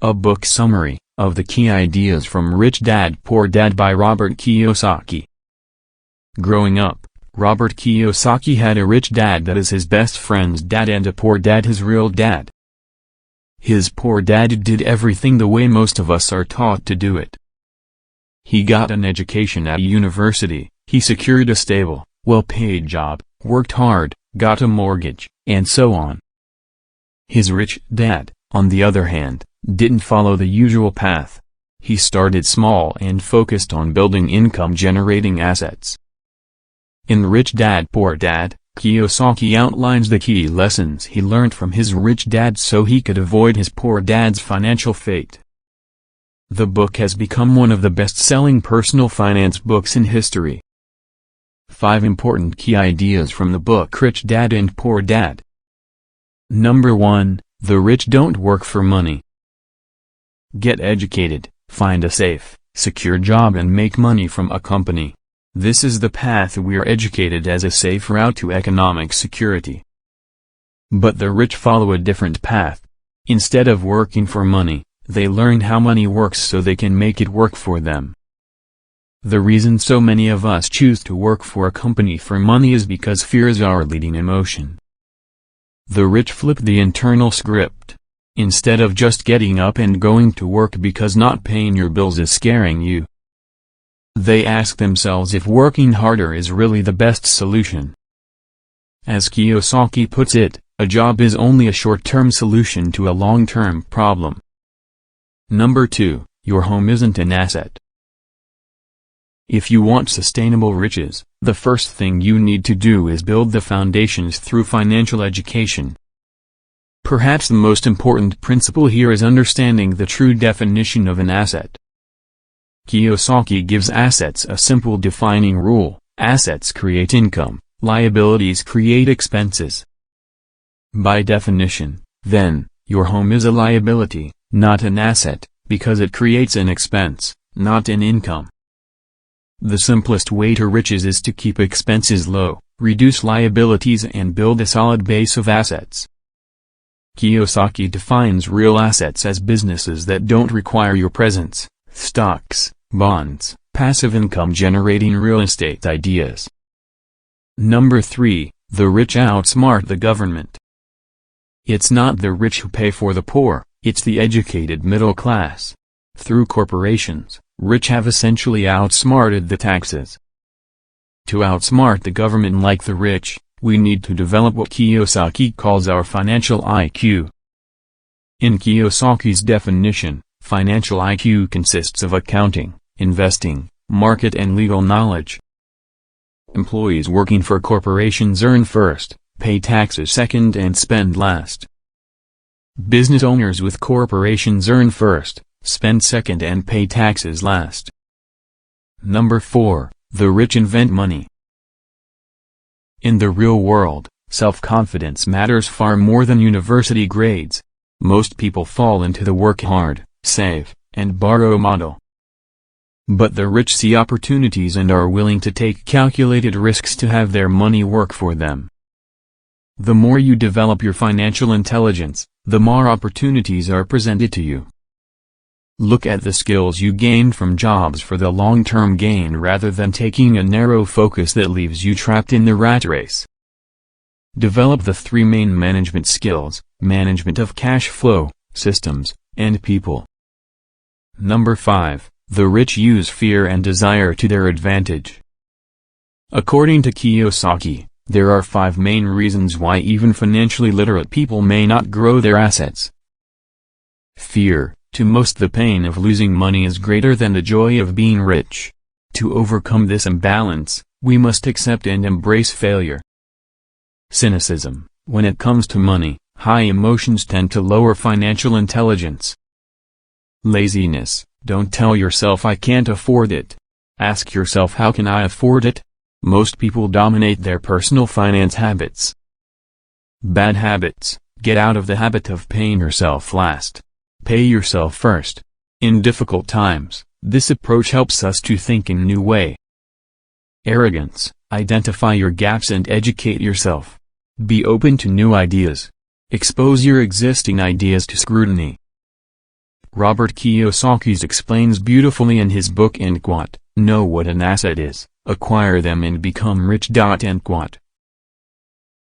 A book summary of the key ideas from Rich Dad Poor Dad by Robert Kiyosaki. Growing up, Robert Kiyosaki had a rich dad that is his best friend's dad and a poor dad his real dad. His poor dad did everything the way most of us are taught to do it. He got an education at university, he secured a stable, well-paid job, worked hard, got a mortgage, and so on. His rich dad, on the other hand, didn't follow the usual path. He started small and focused on building income-generating assets. In Rich Dad Poor Dad, Kiyosaki outlines the key lessons he learned from his rich dad so he could avoid his poor dad's financial fate. The book has become one of the best-selling personal finance books in history. 5 important key ideas from the book Rich Dad and Poor Dad. Number 1, the rich don't work for money. Get educated, find a safe, secure job and make money from a company. This is the path we're educated as a safe route to economic security. But the rich follow a different path. Instead of working for money, they learn how money works so they can make it work for them. The reason so many of us choose to work for a company for money is because fear is our leading emotion. The rich flip the internal script. Instead of just getting up and going to work because not paying your bills is scaring you, they ask themselves if working harder is really the best solution. As Kiyosaki puts it, a job is only a short-term solution to a long-term problem. Number 2, your home isn't an asset. If you want sustainable riches, the first thing you need to do is build the foundations through financial education. Perhaps the most important principle here is understanding the true definition of an asset. Kiyosaki gives assets a simple defining rule: assets create income, liabilities create expenses. By definition, then, your home is a liability, not an asset, because it creates an expense, not an income. The simplest way to riches is to keep expenses low, reduce liabilities and build a solid base of assets. Kiyosaki defines real assets as businesses that don't require your presence: stocks, bonds, passive income-generating real estate ideas. Number 3, the rich outsmart the government. It's not the rich who pay for the poor, it's the educated middle class. Through corporations, rich have essentially outsmarted the taxes. To outsmart the government like the rich, we need to develop what Kiyosaki calls our financial IQ. In Kiyosaki's definition, financial IQ consists of accounting, investing, market and legal knowledge. Employees working for corporations earn first, pay taxes second and spend last. Business owners with corporations earn first, spend second and pay taxes last. Number 4, the rich invent money. In the real world, self-confidence matters far more than university grades. Most people fall into the work hard, save, and borrow model. But the rich see opportunities and are willing to take calculated risks to have their money work for them. The more you develop your financial intelligence, the more opportunities are presented to you. Look at the skills you gained from jobs for the long-term gain rather than taking a narrow focus that leaves you trapped in the rat race. Develop the 3 main management skills: management of cash flow, systems, and people. Number 5, the rich use fear and desire to their advantage. According to Kiyosaki, there are 5 main reasons why even financially literate people may not grow their assets. Fear. To most, the pain of losing money is greater than the joy of being rich. To overcome this imbalance, we must accept and embrace failure. Cynicism. When it comes to money, high emotions tend to lower financial intelligence. Laziness. Don't tell yourself I can't afford it. Ask yourself, how can I afford it? Most people dominate their personal finance habits. Bad habits. Get out of the habit of paying yourself last. Pay yourself first. In difficult times, this approach helps us to think in a new way. Arrogance. Identify your gaps and educate yourself. Be open to new ideas. Expose your existing ideas to scrutiny. Robert Kiyosaki explains beautifully in his book and quote, "Know what an asset is, acquire them and become rich." End quote.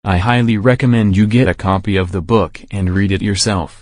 I highly recommend you get a copy of the book and read it yourself.